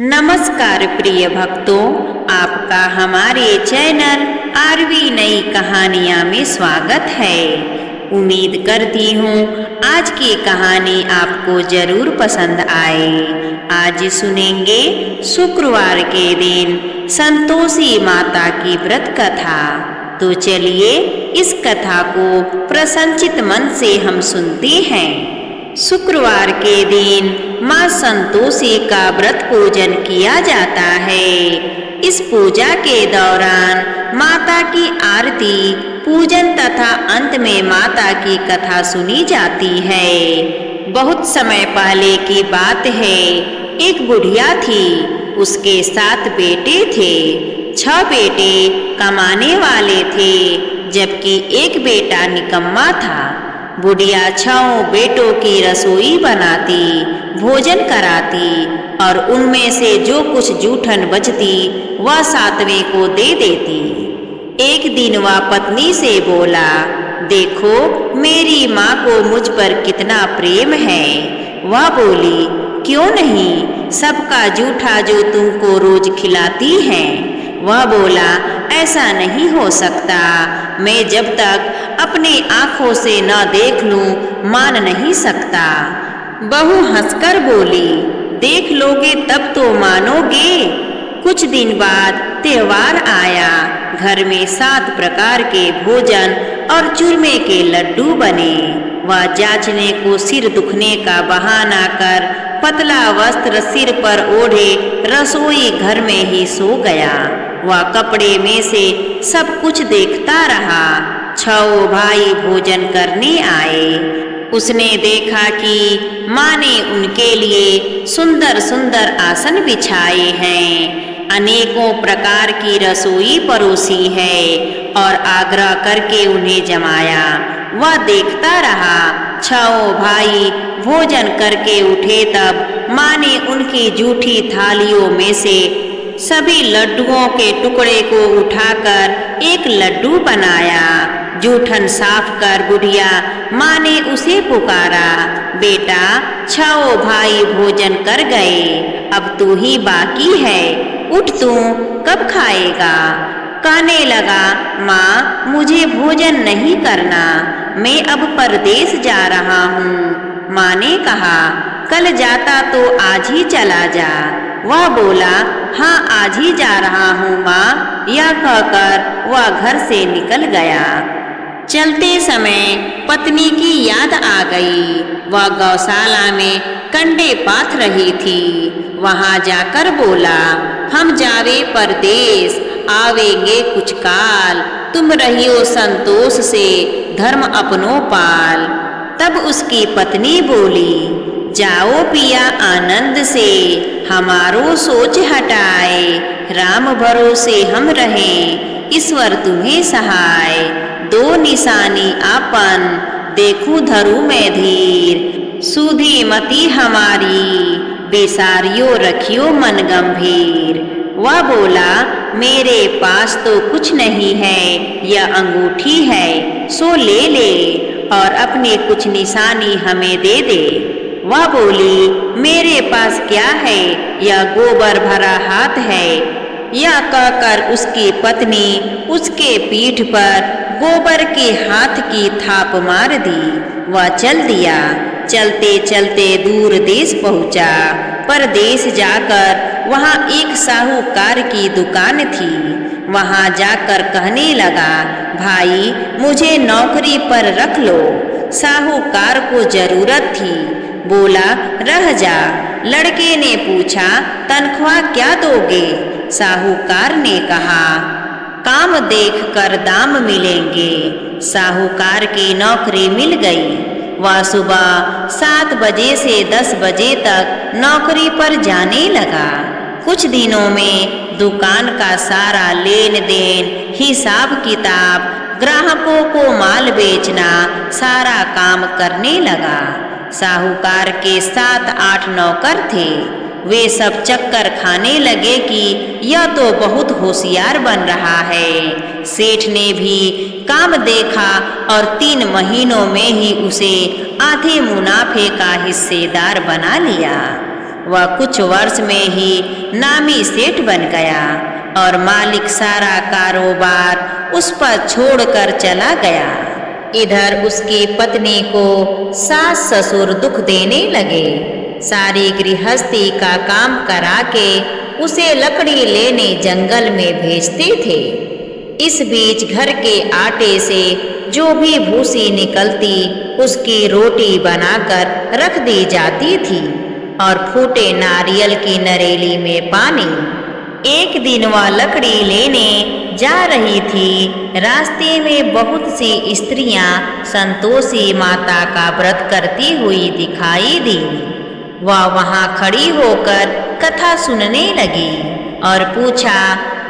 नमस्कार प्रिय भक्तों, आपका हमारे चैनल आरवी नई कहानियाँ में स्वागत है। उम्मीद करती हूँ आज की कहानी आपको जरूर पसंद आए। आज सुनेंगे शुक्रवार के दिन संतोषी माता की व्रत कथा। तो चलिए इस कथा को प्रसन्नचित मन से हम सुनते हैं। शुक्रवार के दिन माँ संतोषी का व्रत पूजन किया जाता है। इस पूजा के दौरान माता की आरती पूजन तथा अंत में माता की कथा सुनी जाती है। बहुत समय पहले की बात है, एक बुढ़िया थी, उसके 7 बेटे थे। 6 बेटे कमाने वाले थे, जबकि एक बेटा निकम्मा था। बुढ़िया 6 बेटों की रसोई बनाती, भोजन कराती और उनमें से जो कुछ जूठन बचती वह 7वें को दे देती। एक दिन वह पत्नी से बोला, देखो मेरी माँ को मुझ पर कितना प्रेम है। वह बोली, क्यों नहीं, सबका जूठा जो तुमको रोज खिलाती है। वह बोला, ऐसा नहीं हो सकता, मैं जब तक अपनी आंखों से न देख लूं मान नहीं सकता। बहू हंसकर बोली, देख लोगे तब तो मानोगे। कुछ दिन बाद त्योहार आया। घर में 7 प्रकार के भोजन और चूरमे के लड्डू बने। वह जांचने को सिर दुखने का बहाना कर पतला वस्त्र सिर पर ओढ़े रसोई घर में ही सो गया। वह कपड़े में से सब कुछ देखता रहा। 6 भाई भोजन करने आए। उसने देखा कि माँ ने उनके लिए सुंदर सुंदर आसन बिछाए हैं, अनेकों प्रकार की रसोई परोसी है और आग्रह करके उन्हें जमाया। वह देखता रहा। 6 भाई भोजन करके उठे तब माँ ने उनकी जूठी थालियों में से सभी लड्डुओं के टुकड़े को उठाकर एक लड्डू बनाया। जूठन साफ कर बुढ़िया माँ ने उसे पुकारा, बेटा 6 भाई भोजन कर गए, अब तू ही बाकी है, उठ तू कब खाएगा। कहने लगा, माँ मुझे भोजन नहीं करना, मैं अब परदेश जा रहा हूँ। माँ ने कहा, कल जाता तो आज ही चला जा। वह बोला, हाँ आज ही जा रहा हूँ माँ। यह कहकर वह घर से निकल गया। चलते समय पत्नी की याद आ गई। वह गौशाला में कंडे पाथ रही थी। वहाँ जाकर बोला, हम जावे परदेश, आवेंगे कुछ काल, तुम रहियो संतोष से धर्म अपनो पाल। तब उसकी पत्नी बोली, जाओ पिया आनंद से, हमारो सोच हटाए, राम भरोसे हम रहें, ईश्वर तुम्हें सहाय। 2 निशानी आपन, देखूं धरू मैं धीर, सुधी मति हमारी, बेसारियो रखियो मन गंभीर। वह बोला, मेरे पास तो कुछ नहीं है, यह अंगूठी है, सो ले ले और अपनी कुछ निशानी हमें दे दे। वह बोली, मेरे पास क्या है, यह गोबर भरा हाथ है। यह कहकर उसकी पत्नी उसके पीठ पर गोबर के हाथ की थाप मार दी। वह चल दिया। चलते चलते दूर देश पहुँचा। परदेश जाकर वहाँ एक साहूकार की दुकान थी। वहाँ जाकर कहने लगा, भाई मुझे नौकरी पर रख लो। साहूकार को जरूरत थी। बोला, रह जा। लड़के ने पूछा, तनख्वाह क्या दोगे। साहूकार ने कहा, काम देख कर दाम मिलेंगे। साहूकार की नौकरी मिल गई। वह सुबह 7 बजे से 10 बजे तक नौकरी पर जाने लगा। कुछ दिनों में दुकान का सारा लेन देन, हिसाब किताब, ग्राहकों को माल बेचना, सारा काम करने लगा। साहूकार के 7-8 नौकर थे। वे सब चक्कर खाने लगे कि यह तो बहुत होशियार बन रहा है। सेठ ने भी काम देखा और 3 महीनों में ही उसे आधे मुनाफे का हिस्सेदार बना लिया। वह कुछ वर्ष में ही नामी सेठ बन गया और मालिक सारा कारोबार उस पर छोड़कर चला गया। इधर उसकी पत्नी को सास ससुर दुख देने लगे। सारी गृहस्थी का काम करा के उसे लकड़ी लेने जंगल में भेजते थे। इस बीच घर के आटे से जो भी भूसी निकलती उसकी रोटी बनाकर रख दी जाती थी और फूटे नारियल की नरेली में पानी। एक दिन वह लकड़ी लेने जा रही थी। रास्ते में बहुत सी स्त्रियां संतोषी माता का व्रत करती हुई दिखाई दी। वह वहां खड़ी होकर कथा सुनने लगी और पूछा,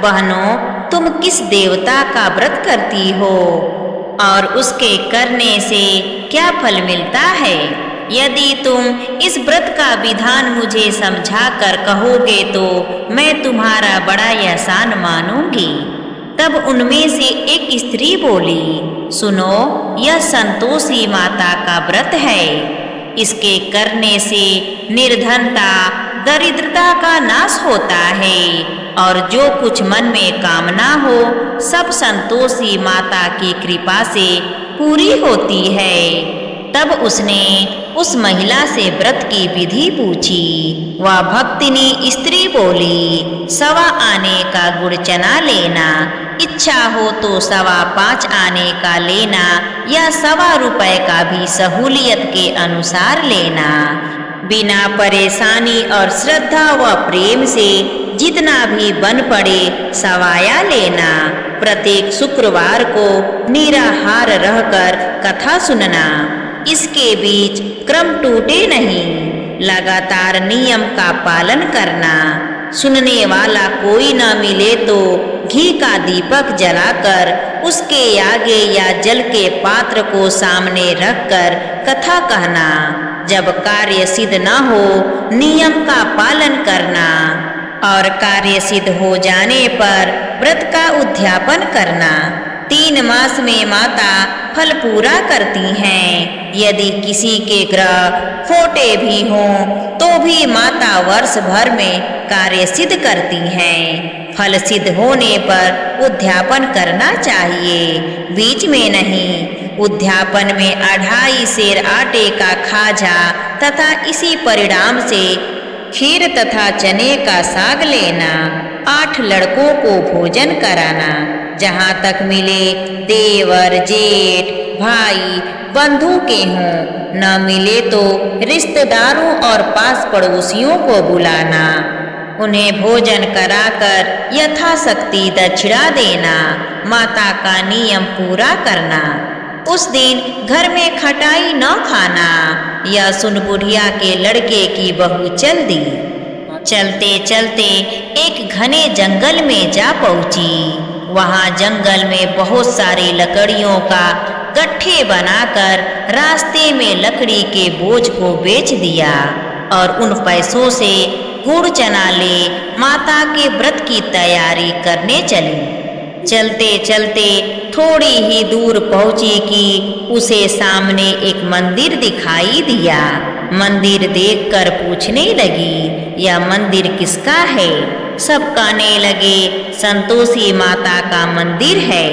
बहनों, तुम किस देवता का व्रत करती हो और उसके करने से क्या फल मिलता है? यदि तुम इस व्रत का विधान मुझे समझा कर कहोगे तो मैं तुम्हारा बड़ा एहसान मानूंगी। तब उनमें से एक स्त्री बोली, सुनो, यह संतोषी माता का व्रत है। इसके करने से निर्धनता, दरिद्रता का नाश होता है और जो कुछ मन में कामना हो सब संतोषी माता की कृपा से पूरी होती है। तब उसने उस महिला से व्रत की विधि पूछी। वह भक्तिनी स्त्री बोली, 1.25 आने का गुड़ चना लेना, इच्छा हो तो 5.25 आने का लेना या 1.25 रुपए का भी सहूलियत के अनुसार लेना। बिना परेशानी और श्रद्धा व प्रेम से जितना भी बन पड़े सवाया लेना। प्रत्येक शुक्रवार को निराहार रहकर कथा सुनना। इसके बीच क्रम टूटे नहीं, लगातार नियम का पालन करना। सुनने वाला कोई न मिले तो घी का दीपक जलाकर उसके आगे या जल के पात्र को सामने रखकर कथा कहना। जब कार्य सिद्ध न हो नियम का पालन करना और कार्य सिद्ध हो जाने पर व्रत का उद्यापन करना। 3 मास में माता फल पूरा करती हैं। यदि किसी के ग्रह खोटे भी हों तो भी माता वर्ष भर में कार्य सिद्ध करती हैं। फल सिद्ध होने पर उद्यापन करना चाहिए, बीच में नहीं। उद्यापन में 2.5 सेर आटे का खाजा तथा इसी परिणाम से खीर तथा चने का साग लेना। 8 लड़कों को भोजन कराना। जहाँ तक मिले देवर, जेठ, भाई, बंधु के हों, न मिले तो रिश्तेदारों और पास पड़ोसियों को बुलाना। उन्हें भोजन कराकर यथाशक्ति दक्षिणा देना। माता का नियम पूरा करना। उस दिन घर में खटाई न खाना। यह सुन बुढ़िया के लड़के की बहू चल दी। चलते चलते एक घने जंगल में जा पहुंची। वहां जंगल में बहुत सारी लकड़ियों का गट्ठे बनाकर रास्ते में लकड़ी के बोझ को बेच दिया और उन पैसों से गुड़ चना ले माता के व्रत की तैयारी करने चली। चलते चलते थोड़ी ही दूर पहुंची कि उसे सामने एक मंदिर दिखाई दिया। मंदिर देखकर पूछने लगी, यह मंदिर किसका है? सब कहने लगे, संतोषी माता का मंदिर है।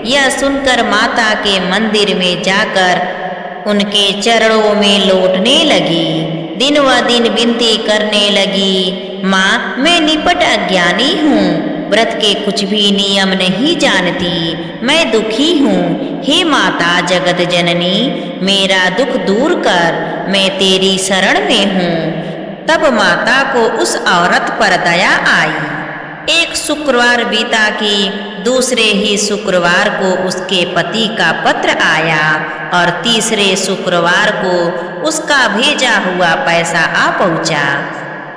यह सुनकर माता के मंदिर में जाकर उनके चरणों में लौटने लगी। दिन व दिन विनती करने लगी, माँ, मैं निपट अज्ञानी हूँ, व्रत के कुछ भी नियम नहीं जानती, मैं दुखी हूँ। हे माता जगत जननी, मेरा दुख दूर कर, मैं तेरी शरण में हूँ। तब माता को उस औरत पर दया आई। एक शुक्रवार बीता कि दूसरे ही शुक्रवार को उसके पति का पत्र आया और तीसरे शुक्रवार को उसका भेजा हुआ पैसा आ पहुंचा।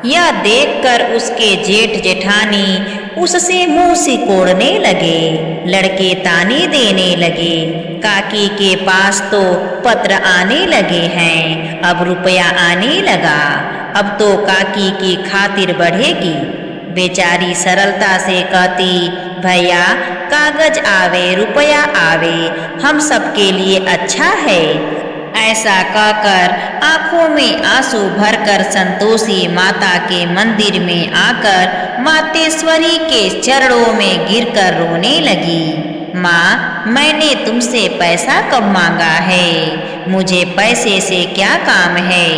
यह देखकर उसके जेठ जेठानी उससे मुंह सिकोड़ने लगे। लड़के ताने देने लगे, काकी के पास तो पत्र आने लगे हैं, अब रुपया आने लगा, अब तो काकी की खातिर बढ़ेगी। बेचारी सरलता से कहती, भैया, कागज आवे रुपया आवे, हम सबके लिए अच्छा है। ऐसा कहकर आंखों में आंसू भरकर संतोषी माता के मंदिर में आकर मातेश्वरी के चरणों में गिरकर रोने लगी। माँ, मैंने तुमसे पैसा कब मांगा है? मुझे पैसे से क्या काम है?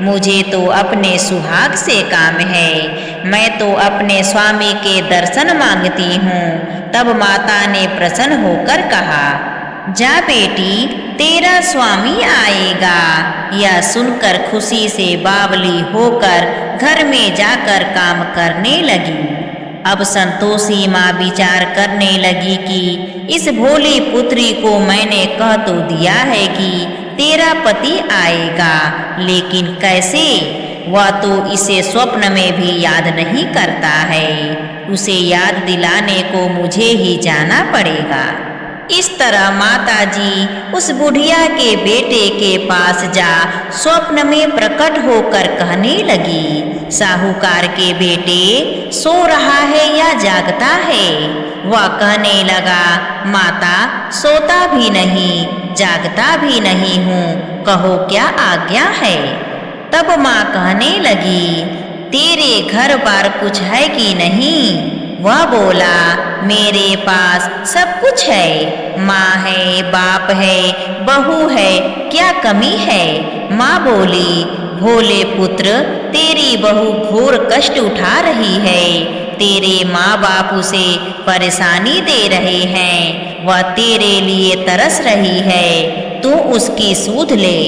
मुझे तो अपने सुहाग से काम है। मैं तो अपने स्वामी के दर्शन मांगती हूँ। तब माता ने प्रसन्न होकर कहा, जा बेटी, तेरा स्वामी आएगा। यह सुनकर खुशी से बावली होकर घर में जाकर काम करने लगी। अब संतोषी माँ विचार करने लगी कि इस भोली पुत्री को मैंने कह तो दिया है कि तेरा पति आएगा, लेकिन कैसे? वह तो इसे स्वप्न में भी याद नहीं करता है। उसे याद दिलाने को मुझे ही जाना पड़ेगा। इस तरह माताजी उस बुढ़िया के बेटे के पास जा स्वप्न में प्रकट होकर कहने लगी, साहूकार के बेटे सो रहा है या जागता है? वह कहने लगा, माता, सोता भी नहीं, जागता भी नहीं हूँ, कहो क्या आज्ञा है? तब माँ कहने लगी, तेरे घर बार कुछ है कि नहीं? वह बोला, मेरे पास सब कुछ है। माँ है, बाप है, बहू है, क्या कमी है? माँ बोली, भोले पुत्र, तेरी बहू घोर कष्ट उठा रही है। तेरे माँ बाप उसे परेशानी दे रहे हैं। वह तेरे लिए तरस रही है, तू उसकी सूध ले।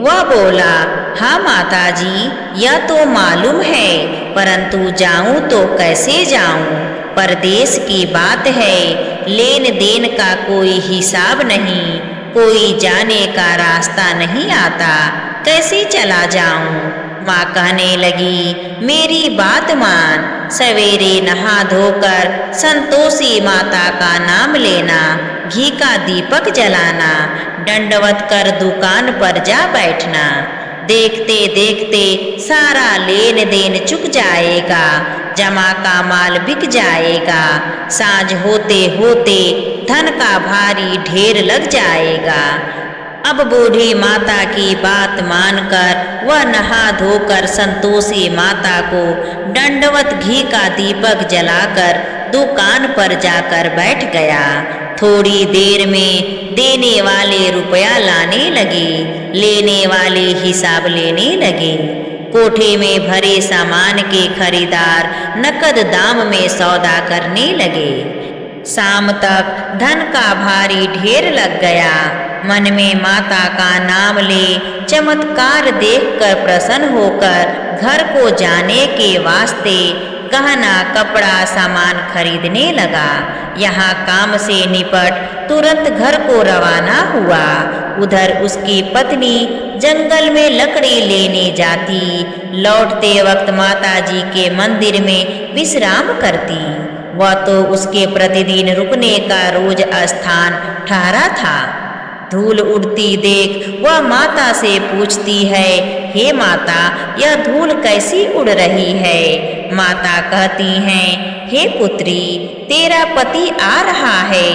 वह बोला, हाँ माताजी, यह तो मालूम है, परंतु जाऊं तो कैसे जाऊं? परदेश की बात है, लेन देन का कोई हिसाब नहीं, कोई जाने का रास्ता नहीं आता, कैसे चला जाऊं? माँ कहने लगी, मेरी बात मान, सवेरे नहा धोकर संतोषी माता का नाम लेना, घी का दीपक जलाना, दंडवत कर दुकान पर जा बैठना। देखते देखते सारा लेन देन चुक जाएगा, जमा का माल बिक जाएगा। साँझ होते होते धन का भारी ढेर लग जाएगा। अब बूढ़ी माता की बात मानकर वह नहा धोकर संतोषी माता को दंडवत घी का दीपक जलाकर दुकान पर जाकर बैठ गया। थोड़ी देर में देने वाले रुपया लाने लगे, लेने वाले हिसाब लेने लगे। कोठे में भरे सामान के खरीदार नकद दाम में सौदा करने लगे। शाम तक धन का भारी ढेर लग गया। मन में माता का नाम ले चमत्कार देखकर प्रसन्न होकर घर को जाने के वास्ते गहना कपड़ा सामान खरीदने लगा। यहाँ काम से निपट तुरंत घर को रवाना हुआ। उधर उसकी पत्नी जंगल में लकड़ी लेने जाती, लौटते वक्त माताजी के मंदिर में विश्राम करती। वह तो उसके प्रतिदिन रुकने का रोज स्थान ठहरा था। धूल उड़ती देख वह माता से पूछती है, हे माता, यह धूल कैसी उड़ रही है? माता कहती हैं, हे पुत्री, तेरा पति आ रहा है।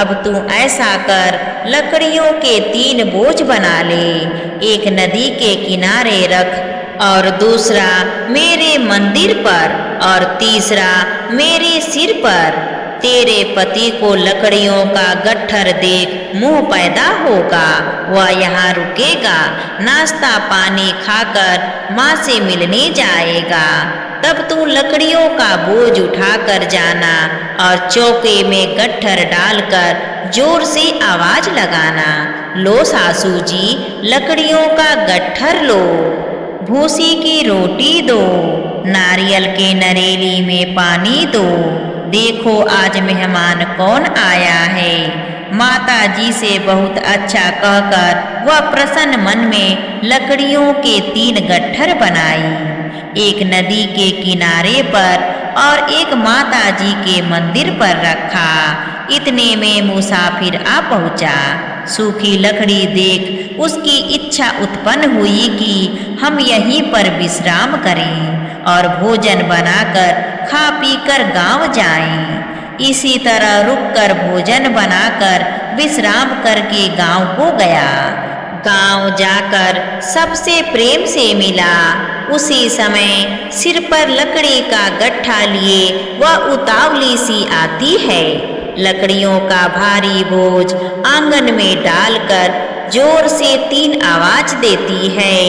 अब तू ऐसा कर, लकड़ियों के 3 बोझ बना ले, एक नदी के किनारे रख और दूसरा मेरे मंदिर पर और तीसरा मेरे सिर पर। तेरे पति को लकड़ियों का गट्ठर देख मोह पैदा होगा, वह यहाँ रुकेगा, नाश्ता पानी खाकर माँ से मिलने जाएगा। तब तू लकड़ियों का बोझ उठाकर जाना और चौके में गट्ठर डालकर जोर से आवाज लगाना, लो सासू जी, लकड़ियों का गट्ठर लो, भूसी की रोटी दो, नारियल के नरेली में पानी दो, देखो आज मेहमान कौन आया है। माता जी से बहुत अच्छा कहकर वह प्रसन्न मन में लकड़ियों के 3 गट्ठर बनाई, एक नदी के किनारे पर और एक माता जी के मंदिर पर रखा। इतने में मुसाफिर आ पहुंचा। सूखी लकड़ी देख उसकी इच्छा उत्पन्न हुई कि हम यहीं पर विश्राम करें और भोजन बनाकर खा पीकर गांव जाएं। इसी तरह रुककर भोजन बनाकर विश्राम करके गांव को गया। गांव जाकर सबसे प्रेम से मिला। उसी समय सिर पर लकड़ी का गट्ठा लिए वह उतावली सी आती है। लकड़ियों का भारी बोझ आंगन में डालकर जोर से 3 आवाज देती है।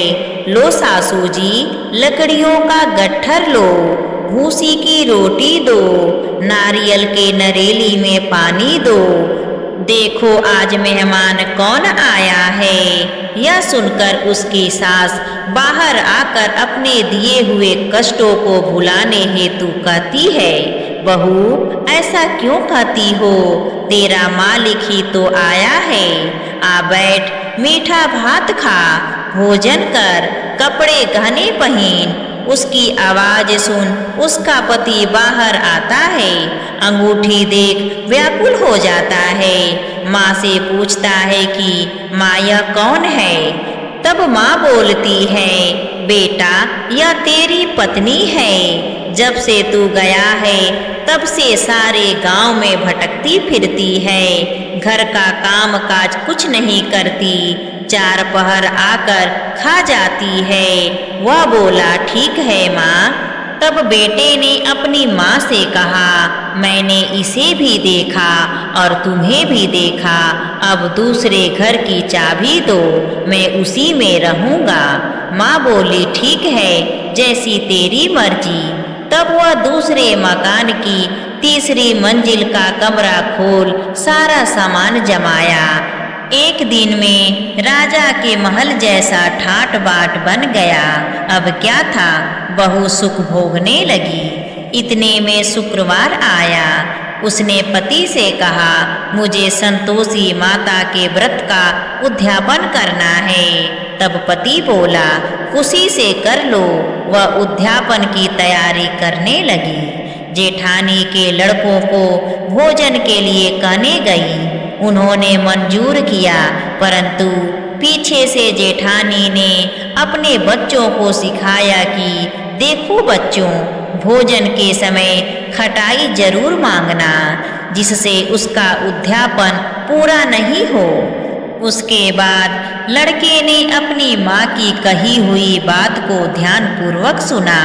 लो सासू जी, लकड़ियों का गट्ठर लो, भूसी की रोटी दो, नारियल के नरेली में पानी दो। देखो आज मेहमान कौन आया है। यह सुनकर उसकी सास बाहर आकर अपने दिए हुए कष्टों को भुलाने हेतु कहती है, बहू ऐसा क्यों कहती हो, तेरा मालिक ही तो आया है। आ बैठ, मीठा भात खा, भोजन कर, कपड़े गहने पहन। उसकी आवाज सुन उसका पति बाहर आता है। अंगूठी देख व्याकुल हो जाता है। माँ से पूछता है कि माँ यह कौन है। तब माँ बोलती है, बेटा यह तेरी पत्नी है। जब से तू गया है तब से सारे गांव में भटकती फिरती है। घर का काम काज कुछ नहीं करती, 4 पहर आकर खा जाती है। वह बोला, ठीक है माँ। तब बेटे ने अपनी माँ से कहा, मैंने इसे भी देखा और तुम्हें भी देखा, अब दूसरे घर की चाबी दो, मैं उसी में रहूँगा। माँ बोली, ठीक है, जैसी तेरी मर्जी। तब वह दूसरे मकान की 3री मंजिल का कमरा खोल सारा सामान जमाया। एक दिन में राजा के महल जैसा ठाट बाट बन गया। अब क्या था, बहू सुख भोगने लगी। इतने में शुक्रवार आया। उसने पति से कहा, मुझे संतोषी माता के व्रत का उद्यापन करना है। तब पति बोला, खुशी से कर लो। वह उद्यापन की तैयारी करने लगी। जेठानी के लड़कों को भोजन के लिए कहने गई। उन्होंने मंजूर किया, परंतु पीछे से जेठानी ने अपने बच्चों को सिखाया कि देखो बच्चों, भोजन के समय खटाई जरूर मांगना, जिससे उसका उद्यापन पूरा नहीं हो। उसके बाद लड़के ने अपनी माँ की कही हुई बात को ध्यानपूर्वक सुना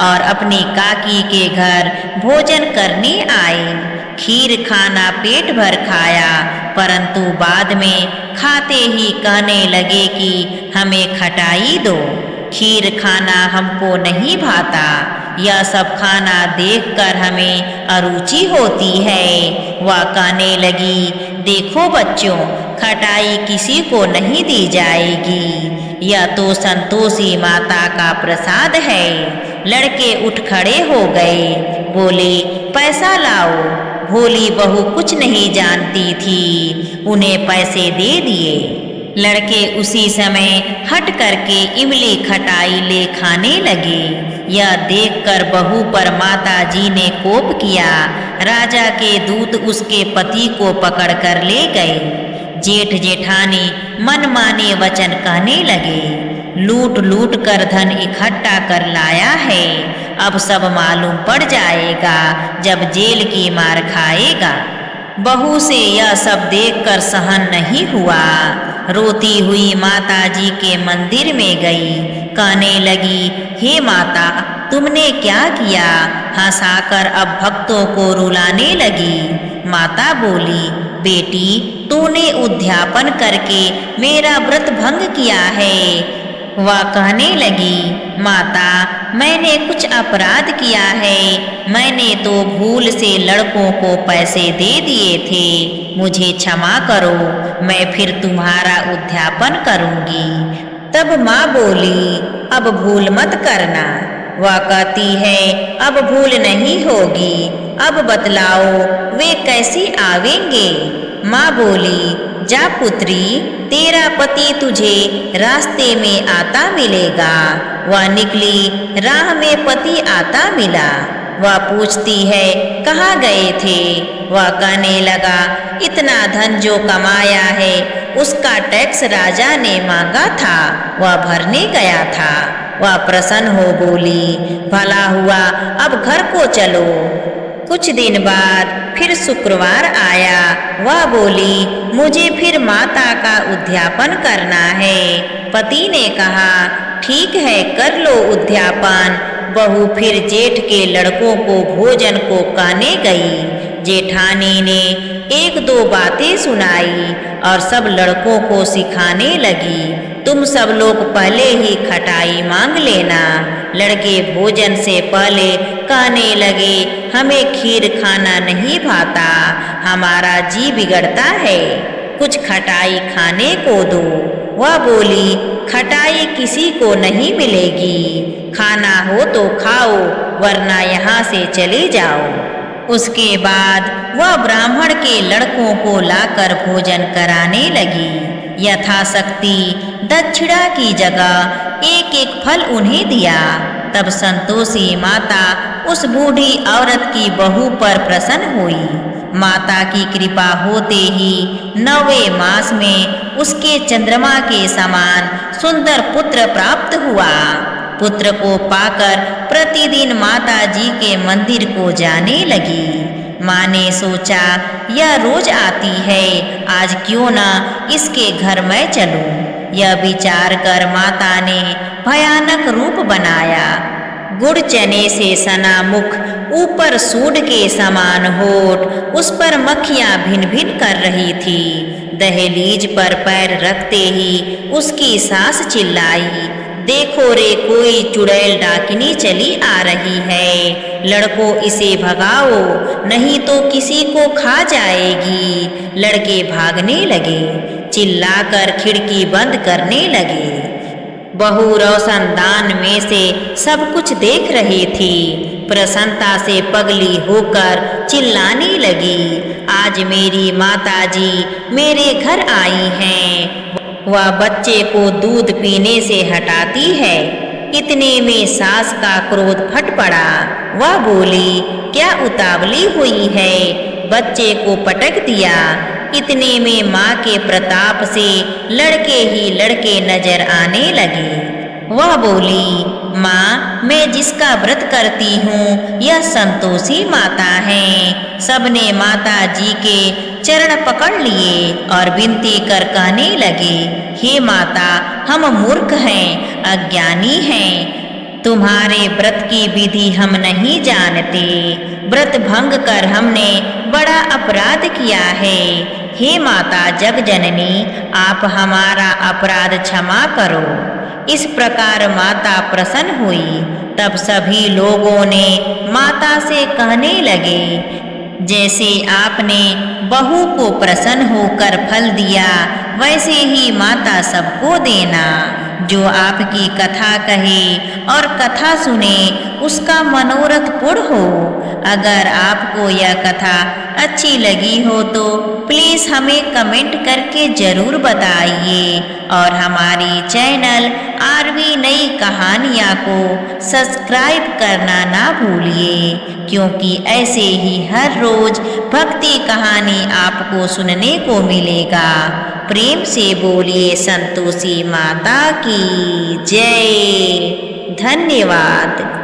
और अपनी काकी के घर भोजन करने आए। खीर खाना पेट भर खाया, परंतु बाद में खाते ही कहने लगे कि हमें खटाई दो, खीर खाना हमको नहीं भाता। यह सब खाना देखकर हमें अरुचि होती है। वह कहने लगी, देखो बच्चों, खटाई किसी को नहीं दी जाएगी, यह तो संतोषी माता का प्रसाद है। लड़के उठ खड़े हो गए, बोले, पैसा लाओ। भोली बहू कुछ नहीं जानती थी, उन्हें पैसे दे दिए। लड़के उसी समय हट करके इमली खटाई ले खाने लगे। यह देखकर बहू पर माता जी ने कोप किया। राजा के दूत उसके पति को पकड़कर ले गए। जेठ जेठानी मनमाने वचन कहने लगे, लूट लूट कर धन इकट्ठा कर लाया है, अब सब मालूम पड़ जाएगा जब जेल की मार खाएगा। बहू से यह सब देखकर सहन नहीं हुआ। रोती हुई माता जी के मंदिर में गई, कहने लगी, हे माता, तुमने क्या किया? हंसाकर अब भक्तों को रुलाने लगी। माता बोली, बेटी, तूने उद्यापन करके मेरा व्रत भंग किया है। वह कहने लगी, माता, मैंने कुछ अपराध किया है, मैंने तो भूल से लड़कों को पैसे दे दिए थे, मुझे क्षमा करो, मैं फिर तुम्हारा उद्यापन करूंगी। तब माँ बोली, अब भूल मत करना। वह कहती है, अब भूल नहीं होगी, अब बतलाओ वे कैसी आवेंगे। माँ बोली, जा पुत्री, तेरा पति तुझे रास्ते में आता मिलेगा। वह निकली, राह में पति आता मिला। वह पूछती है, कहाँ गए थे? वह कहने लगा, इतना धन जो कमाया है उसका टैक्स राजा ने मांगा था, वह भरने गया था। वह प्रसन्न हो बोली, भला हुआ, अब घर को चलो। कुछ दिन बाद फिर शुक्रवार आया। वह बोली, मुझे फिर माता का उद्यापन करना है। पति ने कहा, ठीक है, कर लो उद्यापन। बहू फिर जेठ के लड़कों को भोजन को कहने गई। जेठानी ने एक दो बातें सुनाई और सब लड़कों को सिखाने लगी। तुम सब लोग पहले ही खटाई मांग लेना। लड़के भोजन से पहले कहने लगे, हमें खीर खाना नहीं भाता, हमारा जी बिगड़ता है, कुछ खटाई खाने को दो। वह बोली, खटाई किसी को नहीं मिलेगी, खाना हो तो खाओ वरना यहाँ से चले जाओ। उसके बाद वह ब्राह्मण के लड़कों को लाकर भोजन कराने लगी। यथाशक्ति दक्षिणा की जगह एक एक फल उन्हें दिया। तब संतोषी माता उस बूढ़ी औरत की बहू पर प्रसन्न हुई। माता की कृपा होते ही 9वें मास में उसके चंद्रमा के समान सुंदर पुत्र प्राप्त हुआ। पुत्र को पाकर प्रतिदिन माता जी के मंदिर को जाने लगी। माँ ने सोचा, यह रोज आती है, आज क्यों ना इसके घर मैं चलूं। यह विचार कर माता ने भयानक रूप बनाया। गुड़ चने से सना मुख, ऊपर सूंड के समान होठ, उस पर मक्खियां भिन भिन कर रही थी। दहलीज पर पैर रखते ही उसकी सास चिल्लाई, देखो रे, कोई चुड़ैल डाकिनी चली आ रही है, लड़कों इसे भगाओ नहीं तो किसी को खा जाएगी। लड़के भागने लगे, चिल्लाकर खिड़की बंद करने लगे। बहू रोशनदान में से सब कुछ देख रही थी। प्रसन्नता से पगली होकर चिल्लाने लगी, आज मेरी माताजी मेरे घर आई हैं। वह बच्चे को दूध पीने से हटाती है। इतने में सास का क्रोध फट पड़ा। वह बोली, क्या उतावली हुई है, बच्चे को पटक दिया। इतने में माँ के प्रताप से लड़के ही लड़के नजर आने लगे। वह बोली, माँ, मैं जिसका व्रत करती हूँ यह संतोषी माता है। सबने माता जी के चरण पकड़ लिए और विनती कर कहने लगे, हे माता, हम मूर्ख हैं, अज्ञानी हैं, तुम्हारे व्रत की विधि हम नहीं जानते। व्रत भंग कर हमने बड़ा अपराध किया है। हे माता जगजननी, आप हमारा अपराध क्षमा करो। इस प्रकार माता प्रसन्न हुई। तब सभी लोगों ने माता से कहने लगे, जैसे आपने बहू को प्रसन्न होकर फल दिया, वैसे ही माता सबको देना। जो आपकी कथा कहे और कथा सुने उसका मनोरथ पूर्ण हो। अगर आपको यह कथा अच्छी लगी हो तो प्लीज़ हमें कमेंट करके ज़रूर बताइए और हमारी चैनल आरवी नई कहानियाँ को सब्सक्राइब करना ना भूलिए, क्योंकि ऐसे ही हर रोज़ भक्ति कहानी आपको सुनने को मिलेगा। प्रेम से बोलिए संतोषी माता की जय। धन्यवाद।